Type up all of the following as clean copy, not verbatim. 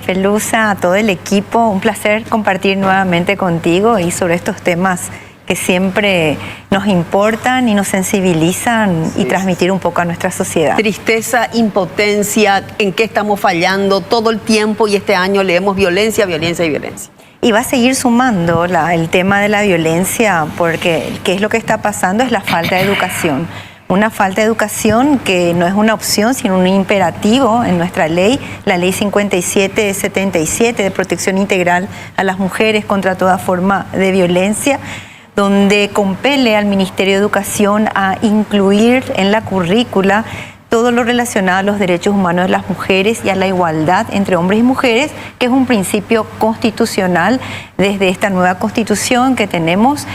Pelusa, a todo el equipo, un placer compartir nuevamente contigo y sobre estos temas que siempre nos importan y nos sensibilizan y transmitir un poco a nuestra sociedad. Tristeza, impotencia, en qué estamos fallando todo el tiempo, y este año leemos violencia, violencia y violencia. Y va a seguir sumando el tema de la violencia, porque qué es lo que está pasando es la falta de educación. Una falta de educación que no es una opción, sino un imperativo en nuestra ley, la ley 5777 de protección integral a las mujeres contra toda forma de violencia, donde compele al Ministerio de Educación a incluir en la currícula todo lo relacionado a los derechos humanos de las mujeres y a la igualdad entre hombres y mujeres, que es un principio constitucional desde esta nueva constitución que tenemos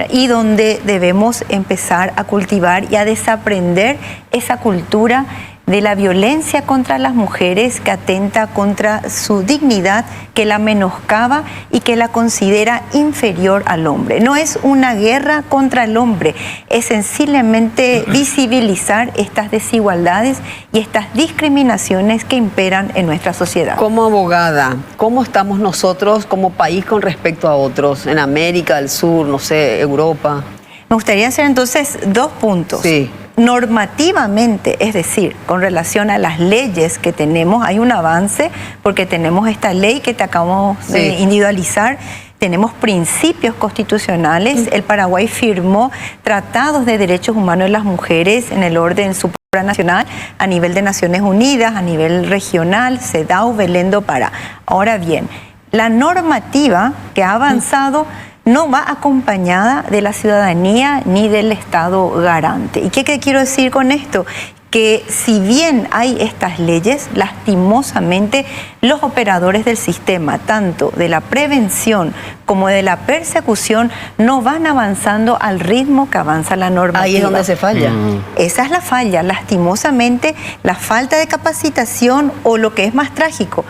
y donde debemos empezar a cultivar y a desaprender esa cultura de la violencia contra las mujeres que atenta contra su dignidad, que la menoscaba y que la considera inferior al hombre. No es una guerra contra el hombre, es sencillamente visibilizar estas desigualdades y estas discriminaciones que imperan en nuestra sociedad. Como abogada, ¿cómo estamos nosotros como país con respecto a otros en América del Sur, no sé, Europa? Me gustaría hacer entonces dos puntos. Sí. Normativamente, es decir, con relación a las leyes que tenemos, hay un avance porque tenemos esta ley que te acabamos de individualizar, tenemos principios constitucionales, el Paraguay firmó tratados de derechos humanos de las mujeres en el orden supranacional a nivel de Naciones Unidas, a nivel regional, CEDAW, Belén do Pará. Ahora bien, la normativa que ha avanzado no va acompañada de la ciudadanía ni del Estado garante. ¿Y qué quiero decir con esto? Que si bien hay estas leyes, lastimosamente los operadores del sistema, tanto de la prevención como de la persecución, no van avanzando al ritmo que avanza la normativa. Ahí es donde se falla. Esa es la falla, lastimosamente, la falta de capacitación o lo que es más trágico,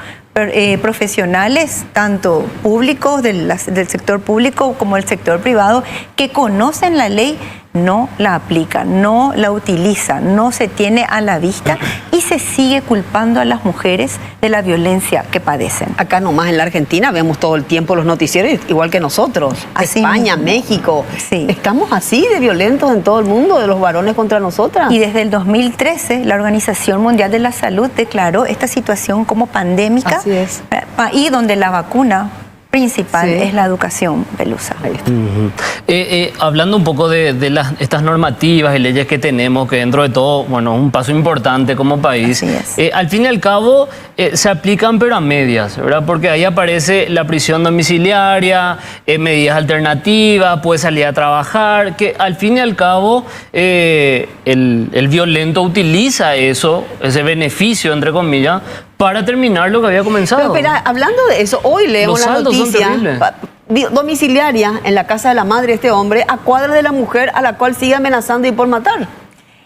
profesionales, tanto públicos del sector público como del sector privado, que conocen la ley, no la aplican, no la utilizan, no se tiene a la vista y se sigue culpando a las mujeres de la violencia que padecen. Acá nomás en la Argentina vemos todo el tiempo los noticieros, igual que nosotros. Así España, mismo. México. Sí. Estamos así de violentos en todo el mundo, de los varones contra nosotras. Y desde el 2013, la Organización Mundial de la Salud declaró esta situación como pandémica. Así es. Y donde la vacuna principal es la educación, Pelusa. Hablando un poco de estas normativas y leyes que tenemos, que dentro de todo, bueno, es un paso importante como país. Así es. Al fin y al cabo, se aplican pero a medias, ¿verdad? Porque ahí aparece la prisión domiciliaria, medidas alternativas, puede salir a trabajar, que al fin y al cabo el violento utiliza ese beneficio, entre comillas, para terminar lo que había comenzado. Pero espera, hablando de eso, hoy leemos la noticia domiciliaria en la casa de la madre de este hombre a cuadras de la mujer a la cual sigue amenazando y por matar.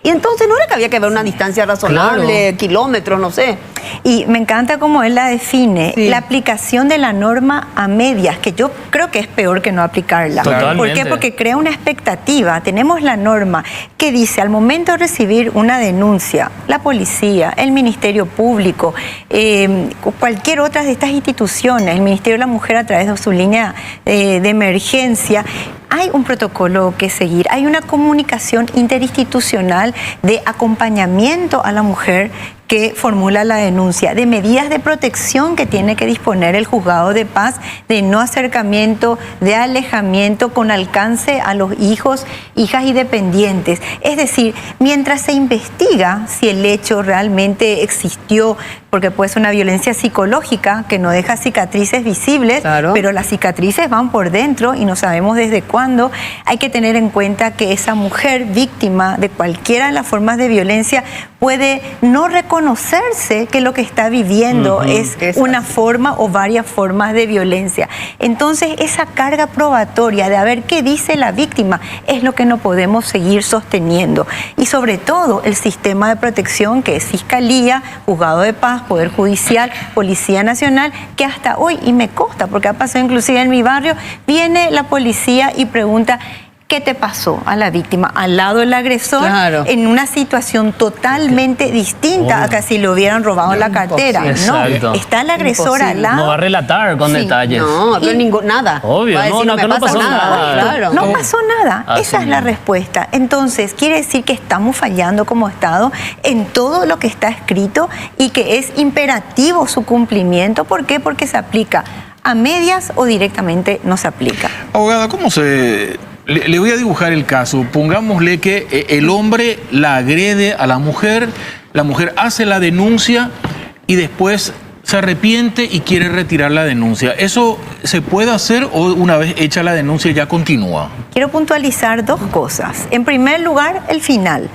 Y entonces no era que había que ver una distancia razonable, kilómetros, no sé. Y me encanta cómo él la define, la aplicación de la norma a medias, que yo creo que es peor que no aplicarla. Totalmente. ¿Por qué? Porque crea una expectativa. Tenemos la norma que dice, al momento de recibir una denuncia, la policía, el Ministerio Público, cualquier otra de estas instituciones, el Ministerio de la Mujer a través de su línea de emergencia, hay un protocolo que seguir, hay una comunicación interinstitucional de acompañamiento a la mujer que formula la denuncia, de medidas de protección que tiene que disponer el juzgado de paz, de no acercamiento, de alejamiento con alcance a los hijos, hijas y dependientes. Es decir, mientras se investiga si el hecho realmente existió, porque puede ser una violencia psicológica que no deja cicatrices visibles, pero las cicatrices van por dentro y no sabemos desde cuándo, hay que tener en cuenta que esa mujer víctima de cualquiera de las formas de violencia puede no reconocerse que lo que está viviendo es una forma o varias formas de violencia. Entonces, esa carga probatoria de a ver qué dice la víctima es lo que no podemos seguir sosteniendo. Y sobre todo, el sistema de protección que es Fiscalía, Juzgado de Paz, Poder Judicial, Policía Nacional, que hasta hoy, y me consta, porque ha pasado inclusive en mi barrio, viene la policía y pregunta: ¿Qué te pasó a la víctima? Al lado del agresor, claro, en una situación totalmente distinta a que si le hubieran robado la cartera. Exacto. No, está el agresor al lado. No va a relatar con detalles. No, pero nada. Obvio, va a decir, no pasó nada. Claro. No pasó nada. Así Esa es la respuesta. Entonces, quiere decir que estamos fallando como Estado en todo lo que está escrito y que es imperativo su cumplimiento. ¿Por qué? Porque se aplica a medias o directamente no se aplica. Abogada, ¿cómo se...? Le voy a dibujar el caso. Pongámosle que el hombre la agrede a la mujer hace la denuncia y después se arrepiente y quiere retirar la denuncia. ¿Eso se puede hacer o una vez hecha la denuncia ya continúa? Quiero puntualizar dos cosas. En primer lugar, el final.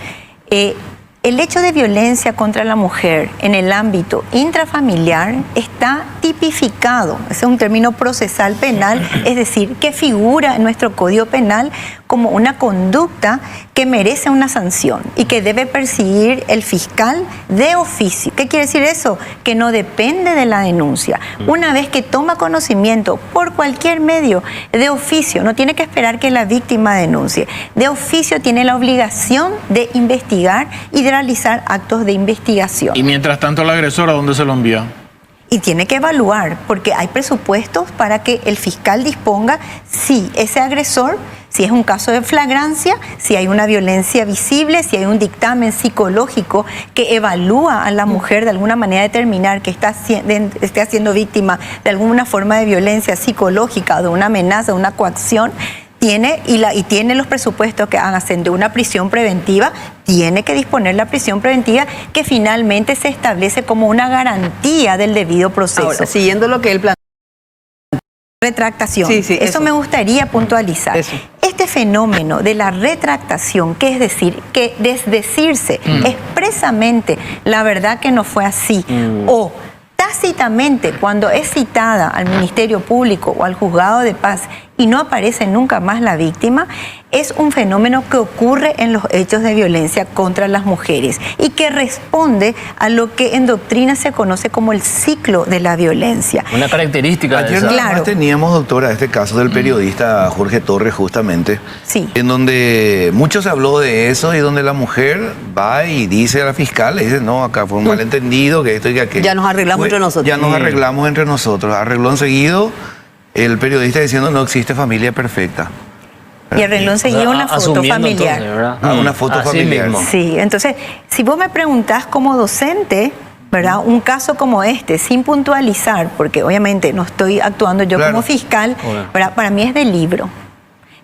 El hecho de violencia contra la mujer en el ámbito intrafamiliar está tipificado, ese es un término procesal penal, es decir, que figura en nuestro Código Penal como una conducta que merece una sanción y que debe perseguir el fiscal de oficio. ¿Qué quiere decir eso? Que no depende de la denuncia. Una vez que toma conocimiento por cualquier medio de oficio, no tiene que esperar que la víctima denuncie. De oficio tiene la obligación de investigar y de realizar actos de investigación. Y mientras tanto el agresor, ¿a dónde se lo envía? Y tiene que evaluar, porque hay presupuestos para que el fiscal disponga si ese agresor, si es un caso de flagrancia, si hay una violencia visible, si hay un dictamen psicológico que evalúa a la mujer de alguna manera determinar que esté siendo víctima de alguna forma de violencia psicológica, de una amenaza, de una coacción. Tiene los presupuestos que hacen de una prisión preventiva, tiene que disponer la prisión preventiva que finalmente se establece como una garantía del debido proceso. Ahora, siguiendo lo que él plantea. Retractación. Sí, eso me gustaría puntualizar. Eso. Este fenómeno de la retractación, que es decir, que desdecirse expresamente la verdad que no fue así, o tácitamente cuando es citada al Ministerio Público o al Juzgado de Paz y no aparece nunca más la víctima, es un fenómeno que ocurre en los hechos de violencia contra las mujeres y que responde a lo que en doctrina se conoce como el ciclo de la violencia. Una característica de Ayer esa. nada más teníamos, doctora, este caso del periodista Jorge Torres, justamente, Sí. en donde mucho se habló de eso y donde la mujer va y dice a la fiscal, le dice, no, acá fue un malentendido, que esto y que aquello. Ya nos arreglamos entre nosotros. Ya nos arreglamos entre nosotros. Arregló enseguido el periodista diciendo, no existe familia perfecta. Y arregló enseguida una foto Asumiendo familiar. entonces, ¿verdad? Una foto Así familiar. mismo. Sí, entonces, si vos me preguntás como docente, ¿verdad? Un caso como este, sin puntualizar, porque obviamente no estoy actuando yo Claro. como fiscal, Bueno. ¿verdad? Para mí es de libro.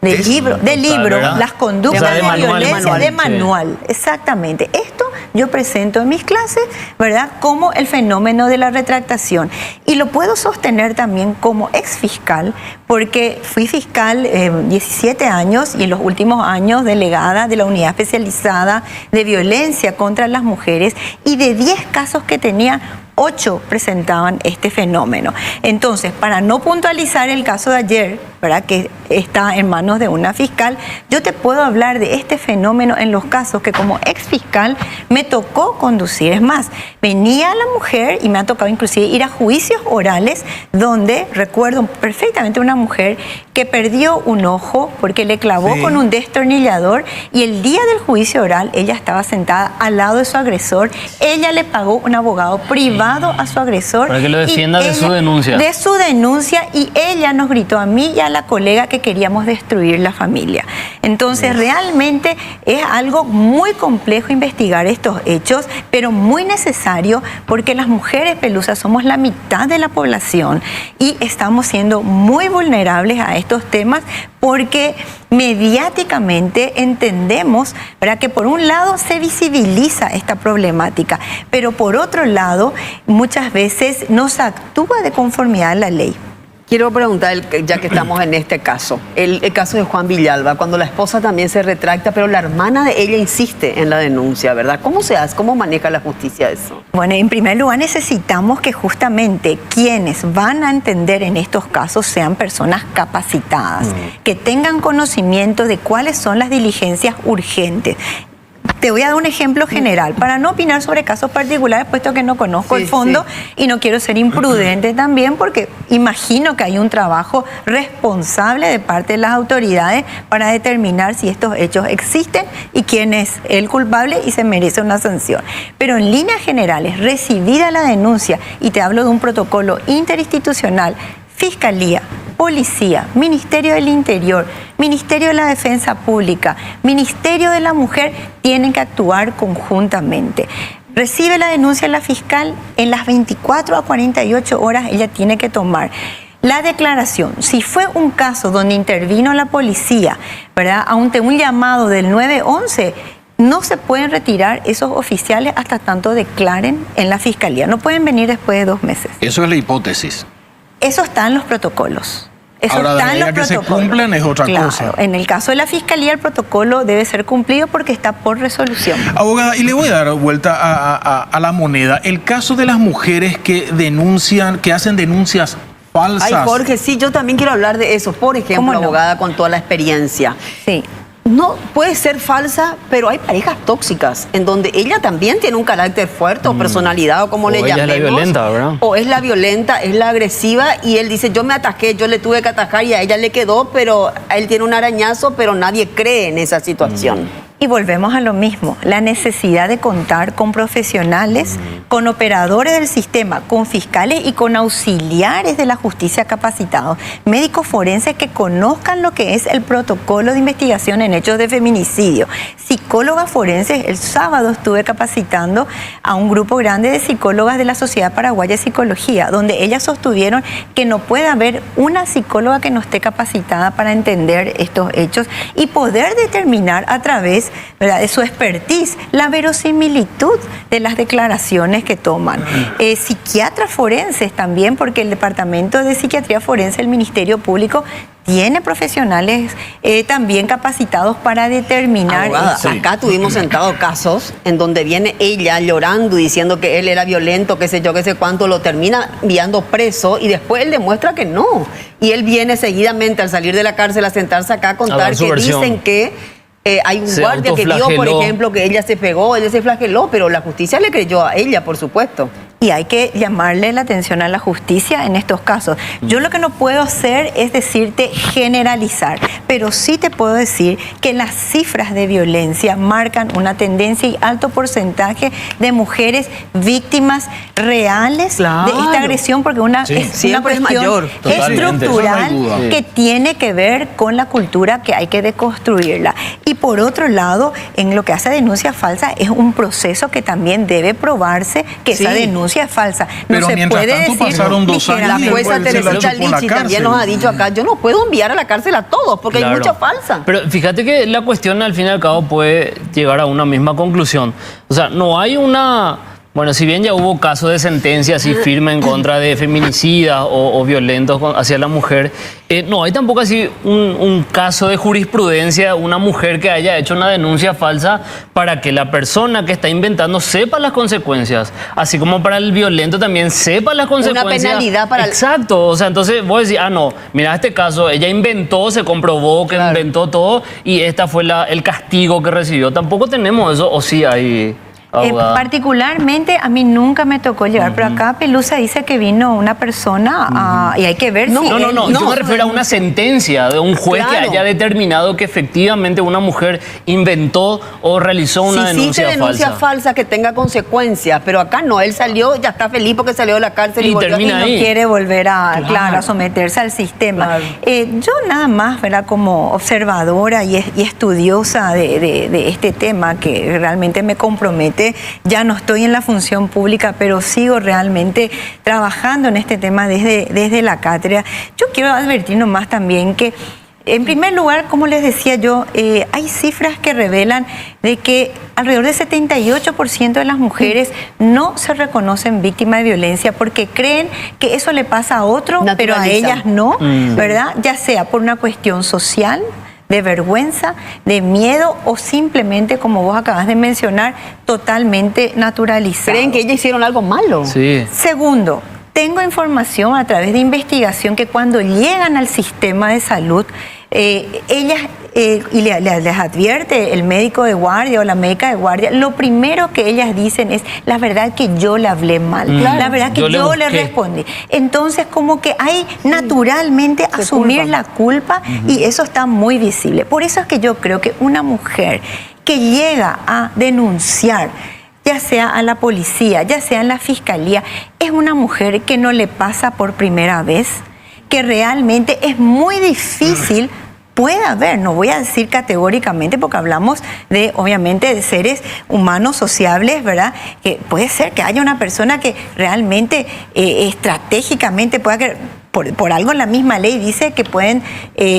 De Es libro, ¿verdad? las conductas O sea, de de manual, violencia, manual, de sí. manual, exactamente. Esto yo presento en mis clases, ¿verdad? Como el fenómeno de la retractación. Y lo puedo sostener también como exfiscal, porque fui fiscal 17 años y en los últimos años delegada de la Unidad Especializada de Violencia contra las Mujeres, y de 10 casos que tenía, 8 presentaban este fenómeno. Entonces, para no puntualizar el caso de ayer, ¿verdad?, que está en manos de una fiscal, yo te puedo hablar de este fenómeno en los casos que como ex fiscal me tocó conducir. Es más, venía la mujer y me ha tocado inclusive ir a juicios orales donde recuerdo perfectamente una mujer que perdió un ojo porque le clavó con un destornillador, y el día del juicio oral ella estaba sentada al lado de su agresor. Ella le pagó un abogado privado a su agresor para que lo defienda de su denuncia. De su denuncia, y ella nos gritó a mí y a la colega que queríamos destruir la familia. Entonces, realmente es algo muy complejo investigar estos hechos, pero muy necesario, porque las mujeres pelusas somos la mitad de la población y estamos siendo muy vulnerables a estos temas, porque mediáticamente entendemos, ¿verdad?, que por un lado se visibiliza esta problemática, pero por otro lado muchas veces no se actúa de conformidad a la ley. Quiero preguntar, ya que estamos en este caso, el caso de Juan Villalba, cuando la esposa también se retracta, pero la hermana de ella insiste en la denuncia, ¿verdad? ¿Cómo se hace? ¿Cómo maneja la justicia eso? Bueno, en primer lugar necesitamos que justamente quienes van a entender en estos casos sean personas capacitadas, que tengan conocimiento de cuáles son las diligencias urgentes. Te voy a dar un ejemplo general, para no opinar sobre casos particulares, puesto que no conozco el fondo y no quiero ser imprudente también, porque imagino que hay un trabajo responsable de parte de las autoridades para determinar si estos hechos existen y quién es el culpable y se merece una sanción. Pero en líneas generales, recibida la denuncia, y te hablo de un protocolo interinstitucional, Fiscalía, Policía, Ministerio del Interior, Ministerio de la Defensa Pública, Ministerio de la Mujer, tienen que actuar conjuntamente. Recibe la denuncia la fiscal, en las 24 a 48 horas ella tiene que tomar la declaración. Si fue un caso donde intervino la policía, ¿verdad?, ante un llamado del 911, no se pueden retirar esos oficiales hasta tanto declaren en la fiscalía. No pueden venir después de 2 meses. Eso es la hipótesis. Eso está en los protocolos. Eso ahora, está en los que protocolos. se cumplan es otra cosa. En el caso de la fiscalía, el protocolo debe ser cumplido porque está por resolución. Abogada, y le voy a dar vuelta a la moneda. El caso de las mujeres que denuncian, que hacen denuncias falsas. Ay, Jorge, sí, yo también quiero hablar de eso. Por ejemplo, abogada, con toda la experiencia. Sí. No puede ser falsa, pero hay parejas tóxicas en donde ella también tiene un carácter fuerte o personalidad o como le llamemos. O ella es la violenta, ¿verdad? O es la violenta, es la agresiva y él dice, yo me atajé, yo le tuve que atajar y a ella le quedó, pero él tiene un arañazo, pero nadie cree en esa situación. Y volvemos a lo mismo, la necesidad de contar con profesionales, con operadores del sistema, con fiscales y con auxiliares de la justicia capacitados, médicos forenses que conozcan lo que es el protocolo de investigación en hechos de feminicidio, psicólogas forenses. El sábado estuve capacitando a un grupo grande de psicólogas de la Sociedad Paraguaya de Psicología, donde ellas sostuvieron que no puede haber una psicóloga que no esté capacitada para entender estos hechos y poder determinar a través, ¿verdad?, de su expertise la verosimilitud de las declaraciones que toman. Psiquiatras forenses también, porque el Departamento de Psiquiatría Forense del Ministerio Público tiene profesionales también capacitados para determinar. Abogada, acá tuvimos sentados casos en donde viene ella llorando y diciendo que él era violento, qué sé yo, qué sé cuánto, lo termina enviando preso y después él demuestra que no. Y él viene seguidamente al salir de la cárcel a sentarse acá a contar que dicen que hay un guardia que vio, por ejemplo, que ella se pegó, ella se flageló, pero la justicia le creyó a ella, por supuesto. Y hay que llamarle la atención a la justicia en estos casos. Yo lo que no puedo hacer es decirte generalizar, pero sí te puedo decir que las cifras de violencia marcan una tendencia y alto porcentaje de mujeres víctimas reales de esta agresión, porque es una cuestión estructural que tiene que ver con la cultura que hay que deconstruirla. Y por otro lado, en lo que hace denuncia falsa, es un proceso que también debe probarse que esa denuncia es falsa. Pero no se puede decir, pasaron 2 años. La jueza Teresita Lichi también nos ha dicho acá, yo no puedo enviar a la cárcel a todos porque hay mucha falsa. Pero fíjate que la cuestión al fin y al cabo puede llegar a una misma conclusión. O sea, no hay una... Bueno, si bien ya hubo casos de sentencia así firme en contra de feminicidas o violentos hacia la mujer, no hay tampoco así un caso de jurisprudencia, una mujer que haya hecho una denuncia falsa para que la persona que está inventando sepa las consecuencias, así como para el violento también sepa las consecuencias. Una penalidad para el... Exacto, o sea, entonces vos decís, no, mira este caso, ella inventó, se comprobó que inventó todo y esta fue el castigo que recibió. Tampoco tenemos eso, o sí hay... particularmente a mí nunca me tocó llevar, pero acá Pelusa dice que vino una persona y hay que ver si... No, yo me refiero a una sentencia de un juez que haya determinado que efectivamente una mujer inventó o realizó una denuncia falsa. Sí, denuncia falsa que tenga consecuencias, pero acá no, él salió, ya está feliz porque salió de la cárcel y volvió, no quiere volver a someterse al sistema. Yo nada más, ¿verdad?, como observadora y estudiosa de este tema que realmente me compromete. Ya no estoy en la función pública, pero sigo realmente trabajando en este tema desde la cátedra. Yo quiero advertir nomás también que, en primer lugar, como les decía yo, hay cifras que revelan de que alrededor del 78% de las mujeres no se reconocen víctimas de violencia porque creen que eso le pasa a otro, pero a ellas no, ¿verdad? Ya sea por una cuestión social, de vergüenza, de miedo o simplemente, como vos acabas de mencionar, totalmente naturalizado. ¿Creen que ellas hicieron algo malo? Sí. Segundo, tengo información a través de investigación que cuando llegan al sistema de salud, ellas y les advierte el médico de guardia o la médica de guardia, lo primero que ellas dicen es, la verdad que yo le hablé mal, la verdad que yo le respondí. Entonces como que hay naturalmente asumir la culpa y eso está muy visible. Por eso es que yo creo que una mujer que llega a denunciar, ya sea a la policía, ya sea en la fiscalía, es una mujer que no le pasa por primera vez, que realmente es muy difícil. Puede haber, no voy a decir categóricamente porque hablamos de, obviamente, de seres humanos sociables, ¿verdad? Que puede ser que haya una persona que realmente estratégicamente pueda que, por algo la misma ley dice que pueden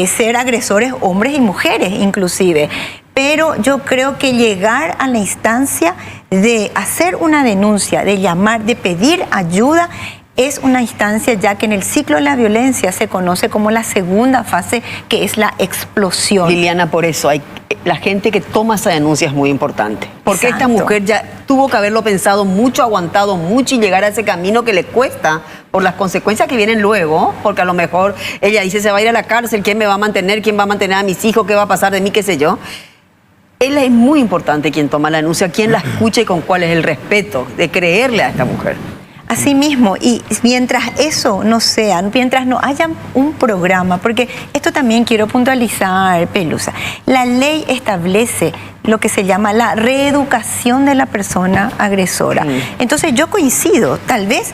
ser agresores hombres y mujeres inclusive. Pero yo creo que llegar a la instancia de hacer una denuncia, de llamar, de pedir ayuda, es una instancia ya que en el ciclo de la violencia se conoce como la segunda fase, que es la explosión. Liliana, por eso la gente que toma esa denuncia es muy importante. Porque Exacto. Esta mujer ya tuvo que haberlo pensado mucho, aguantado mucho y llegar a ese camino que le cuesta por las consecuencias que vienen luego, porque a lo mejor ella dice, se va a ir a la cárcel, ¿quién me va a mantener? ¿Quién va a mantener a mis hijos? ¿Qué va a pasar de mí? ¿Qué sé yo? Él es muy importante quien toma la denuncia, quien la escucha y con cuál es el respeto de creerle a esta mujer. Así mismo, y mientras eso no sea, mientras no haya un programa, porque esto también quiero puntualizar, Pelusa, la ley establece lo que se llama la reeducación de la persona agresora. Entonces yo coincido, tal vez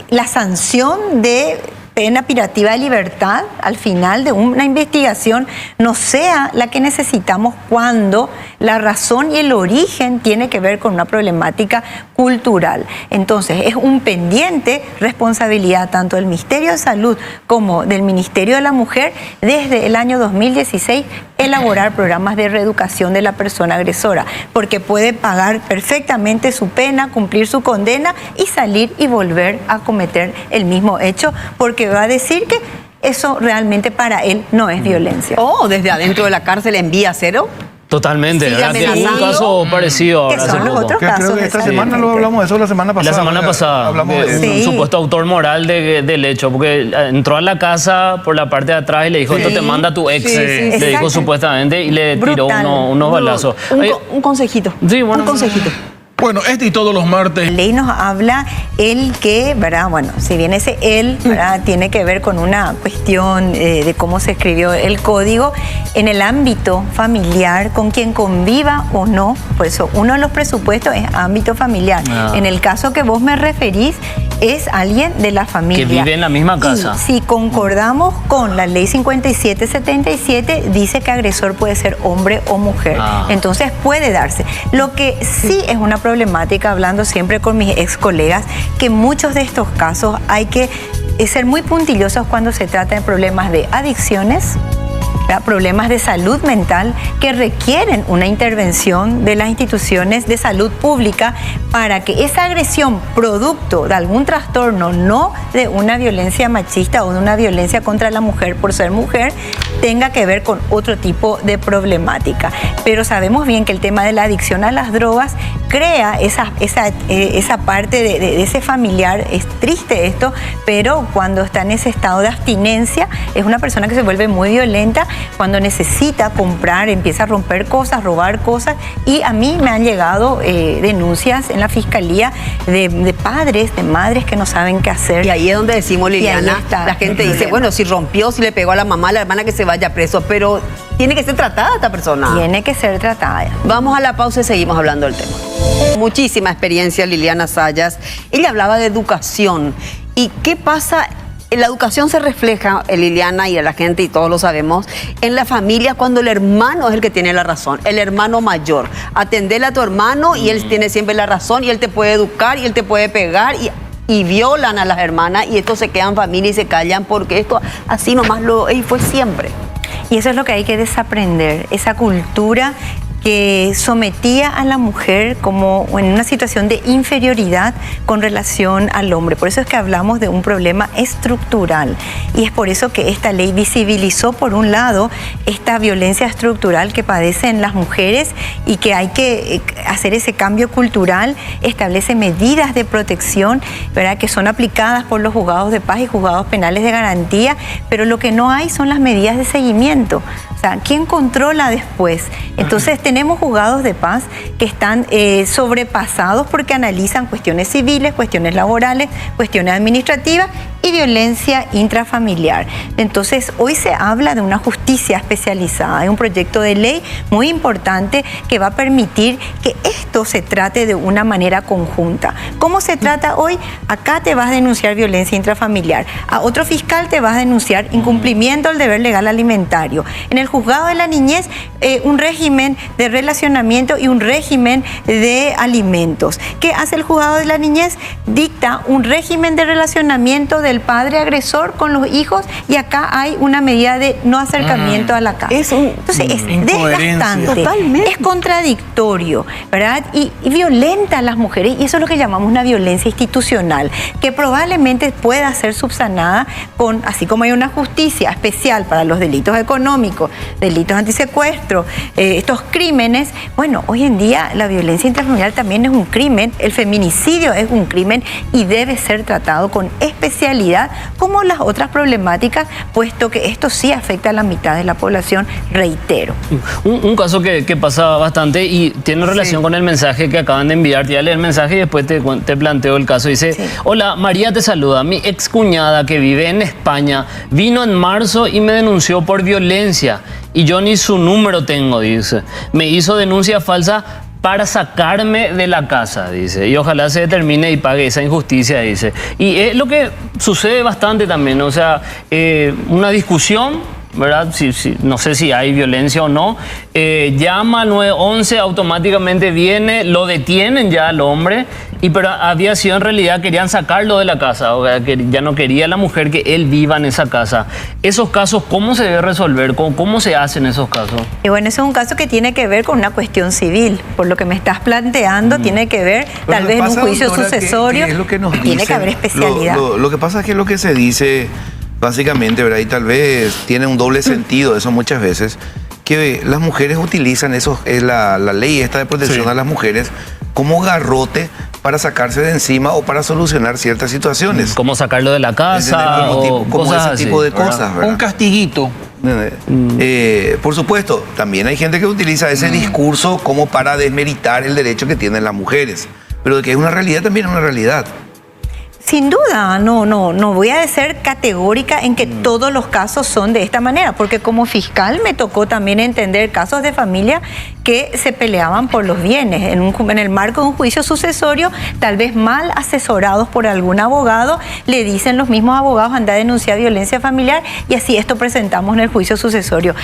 la sanción de pena privativa de libertad al final de una investigación no sea la que necesitamos cuando la razón y el origen tiene que ver con una problemática cultural. Entonces es un pendiente responsabilidad tanto del Ministerio de Salud como del Ministerio de la Mujer desde el año 2016 elaborar programas de reeducación de la persona agresora, porque puede pagar perfectamente su pena, cumplir su condena y salir y volver a cometer el mismo hecho, porque va a decir que eso realmente para él no es violencia. O desde adentro de la cárcel envía cero. Totalmente, Sigue ¿verdad? amenazando. Un caso parecido Que ahora son hace los poco. otros Creo casos. que esta semana lo hablamos de eso, la semana pasada. La semana pasada, hablamos de un Sí. supuesto autor moral del hecho, porque entró a la casa por la parte de atrás y le dijo, Sí. esto te manda tu ex, Sí, sí, le dijo exacto. supuestamente, y le tiró Brutal. unos balazos. Un consejito. Sí, bueno. Un consejito. Bueno, este y todos los martes. La ley nos habla el que, ¿verdad? Bueno, si bien ese él, ¿verdad? Tiene que ver con una cuestión de cómo se escribió el código, en el ámbito familiar, con quien conviva o no, por eso uno de los presupuestos es ámbito familiar. En el caso que vos me referís, es alguien de la familia. Que vive en la misma casa. Y si concordamos con la ley 5777, dice que agresor puede ser hombre o mujer. Entonces puede darse. Lo que sí es una problemática, hablando siempre con mis ex colegas, que muchos de estos casos hay que ser muy puntillosos cuando se trata de problemas de adicciones, problemas de salud mental que requieren una intervención de las instituciones de salud pública para que esa agresión producto de algún trastorno, no de una violencia machista o de una violencia contra la mujer por ser mujer, tenga que ver con otro tipo de problemática. Pero sabemos bien que el tema de la adicción a las drogas crea esa parte de ese familiar. Es triste esto, pero cuando está en ese estado de abstinencia es una persona que se vuelve muy violenta cuando necesita comprar, empieza a romper cosas, robar cosas, y a mí me han llegado denuncias en la fiscalía de padres, de madres que no saben qué hacer. Y ahí es donde decimos, Liliana, está la gente el dice, problema. bueno, si rompió, si le pegó a la mamá, a la hermana, que se vaya preso, pero tiene que ser tratada esta persona. Tiene que ser tratada. Vamos a la pausa y seguimos hablando del tema. Muchísima experiencia, Liliana Zayas. Ella hablaba de educación. ¿Y qué pasa? La educación se refleja, Liliana, y a la gente, y todos lo sabemos, en la familia cuando el hermano es el que tiene la razón, el hermano mayor. Atendele a tu hermano y él tiene siempre la razón y él te puede educar y él te puede pegar y violan a las hermanas y estos se quedan en familia y se callan porque esto así nomás y fue siempre. Y eso es lo que hay que desaprender, esa cultura que sometía a la mujer como en una situación de inferioridad con relación al hombre. Por eso es que hablamos de un problema estructural. Y es por eso que esta ley visibilizó, por un lado, esta violencia estructural que padecen las mujeres y que hay que hacer ese cambio cultural, establece medidas de protección, ¿verdad?, que son aplicadas por los juzgados de paz y juzgados penales de garantía, pero lo que no hay son las medidas de seguimiento. O sea, ¿quién controla después? Entonces tenemos juzgados de paz que están sobrepasados porque analizan cuestiones civiles, cuestiones laborales, cuestiones administrativas y violencia intrafamiliar. Entonces hoy se habla de una justicia especializada, de un proyecto de ley muy importante que va a permitir que esto se trate de una manera conjunta. ¿Cómo se trata hoy? Acá te vas a denunciar violencia intrafamiliar, a otro fiscal te vas a denunciar incumplimiento del deber legal alimentario. En el juzgado de la niñez, un régimen de relacionamiento y un régimen de alimentos. ¿Qué hace el juzgado de la niñez? Dicta un régimen de relacionamiento del padre agresor con los hijos y acá hay una medida de no acercamiento a la casa. Entonces es desgastante, totalmente. Es contradictorio, ¿verdad? Y violenta a las mujeres, y eso es lo que llamamos una violencia institucional, que probablemente pueda ser subsanada con, así como hay una justicia especial para los delitos económicos, delitos antisecuestro, estos crímenes. Bueno, hoy en día la violencia intrafamiliar también es un crimen, el feminicidio es un crimen y debe ser tratado con especialidad como las otras problemáticas, puesto que esto sí afecta a la mitad de la población, reitero. Un caso que pasa bastante y tiene relación con el mensaje que acaban de enviar. Te voy a leer el mensaje y después te planteo el caso. Dice, hola, María te saluda. Mi excuñada que vive en España vino en marzo y me denunció por violencia y yo ni su número tengo, dice. Me hizo denuncia falsa para sacarme de la casa, dice, y ojalá se determine y pague esa injusticia, dice. Y es lo que sucede bastante también, o sea, una discusión, ¿verdad? No sé si hay violencia o no, llama al 911, automáticamente viene, lo detienen ya al hombre, pero había sido en realidad, querían sacarlo de la casa, o sea, que ya no quería la mujer que él viva en esa casa. Esos casos, ¿cómo se debe resolver? ¿Cómo se hacen esos casos? Y bueno, eso es un caso que tiene que ver con una cuestión civil, por lo que me estás planteando, tiene que ver tal vez en un juicio sucesorio, tiene que haber especialidad. Lo que pasa es que lo que se dice básicamente, ¿verdad? Y tal vez tiene un doble sentido eso muchas veces, que las mujeres utilizan eso, la ley esta de protección a las mujeres como garrote para sacarse de encima o para solucionar ciertas situaciones. Como sacarlo de la casa o como ese tipo de cosas, ¿verdad? Un castiguito. Por supuesto, también hay gente que utiliza ese discurso como para desmeritar el derecho que tienen las mujeres, pero de que es una realidad, también es una realidad. Sin duda, no voy a ser categórica en que todos los casos son de esta manera, porque como fiscal me tocó también entender casos de familia que se peleaban por los bienes en el marco de un juicio sucesorio, tal vez mal asesorados por algún abogado, le dicen los mismos abogados, anda a denunciar violencia familiar y así esto presentamos en el juicio sucesorio.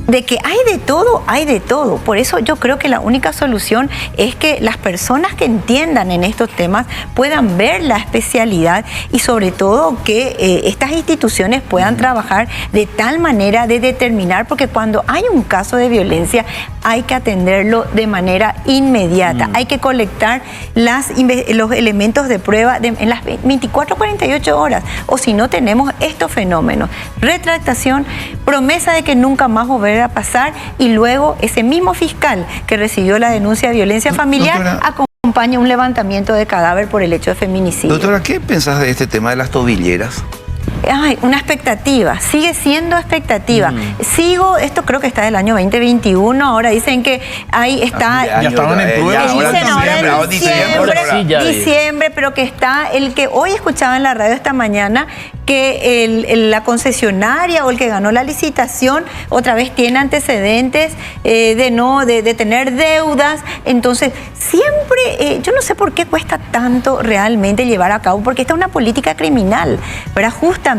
De que hay de todo, hay de todo. Por eso yo creo que la única solución es que las personas que entiendan en estos temas puedan ver la especialidad y sobre todo que estas instituciones puedan trabajar de tal manera de determinar, porque cuando hay un caso de violencia hay que atenderlo de manera inmediata. Hay que colectar los elementos de prueba en las 24 48 horas, o si no tenemos estos fenómenos. Retractación, promesa de que nunca más volverá a pasar y luego ese mismo fiscal que recibió la denuncia de violencia familiar acompaña un levantamiento de cadáver por el hecho de feminicidio. Doctora, ¿qué pensás de este tema de las tobilleras? Ay, una expectativa, sigue siendo expectativa. Esto creo que está del año 2021, ahora dicen que ahí está. Ya estaban en prueba. Dicen ahora en diciembre, pero que está el que hoy escuchaba en la radio esta mañana, que la concesionaria o el que ganó la licitación otra vez tiene antecedentes de tener deudas. Entonces, siempre, yo no sé por qué cuesta tanto realmente llevar a cabo, porque esta es una política criminal, ¿verdad? Justamente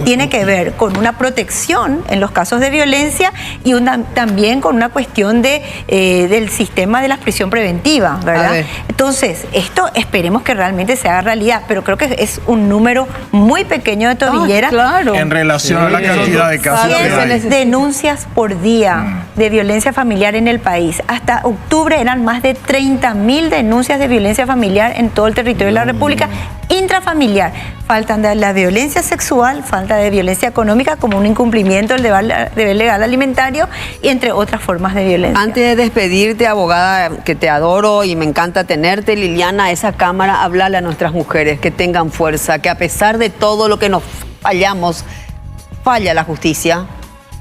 tiene que ver con una protección en los casos de violencia y también con una cuestión del sistema de la prisión preventiva, ¿verdad? Entonces, esto esperemos que realmente se haga realidad, pero creo que es un número muy pequeño de tobilleras. Claro. En relación a la cantidad de casos que hay. Denuncias por día de violencia familiar en el país. Hasta octubre eran más de 30.000 denuncias de violencia familiar en todo el territorio de la República. Intrafamiliar, faltan de la violencia sexual, falta de violencia económica como un incumplimiento del deber legal alimentario y entre otras formas de violencia. Antes de despedirte, abogada, que te adoro y me encanta tenerte, Liliana, esa cámara, hablarle a nuestras mujeres que tengan fuerza, que a pesar de todo lo que nos falla la justicia.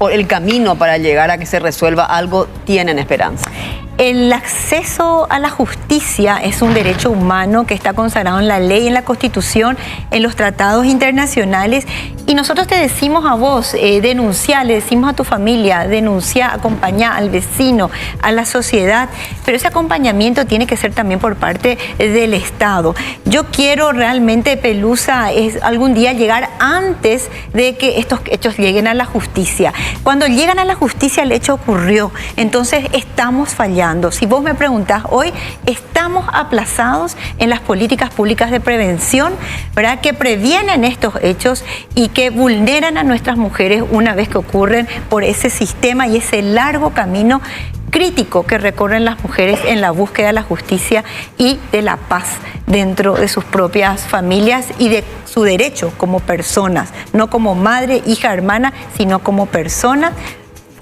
por el camino para llegar a que se resuelva algo, tienen esperanza? El acceso a la justicia es un derecho humano que está consagrado en la ley, en la Constitución, en los tratados internacionales. Y nosotros te decimos a vos, denuncia, le decimos a tu familia, denuncia, acompaña al vecino, a la sociedad. Pero ese acompañamiento tiene que ser también por parte del Estado. Yo quiero realmente, Pelusa, algún día llegar antes de que estos hechos lleguen a la justicia. Cuando llegan a la justicia el hecho ocurrió, entonces estamos fallando. Si vos me preguntás hoy, estamos aplazados en las políticas públicas de prevención, ¿verdad?, que previenen estos hechos y que vulneran a nuestras mujeres una vez que ocurren por ese sistema y ese largo camino crítico que recorren las mujeres en la búsqueda de la justicia y de la paz dentro de sus propias familias y de su derecho como personas, no como madre, hija, hermana, sino como personas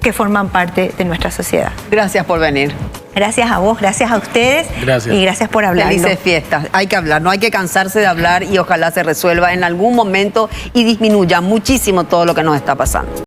que forman parte de nuestra sociedad. Gracias por venir. Gracias a vos, gracias a ustedes. Gracias. Y gracias por hablar. Felices fiestas. Hay que hablar, no hay que cansarse de hablar y ojalá se resuelva en algún momento y disminuya muchísimo todo lo que nos está pasando.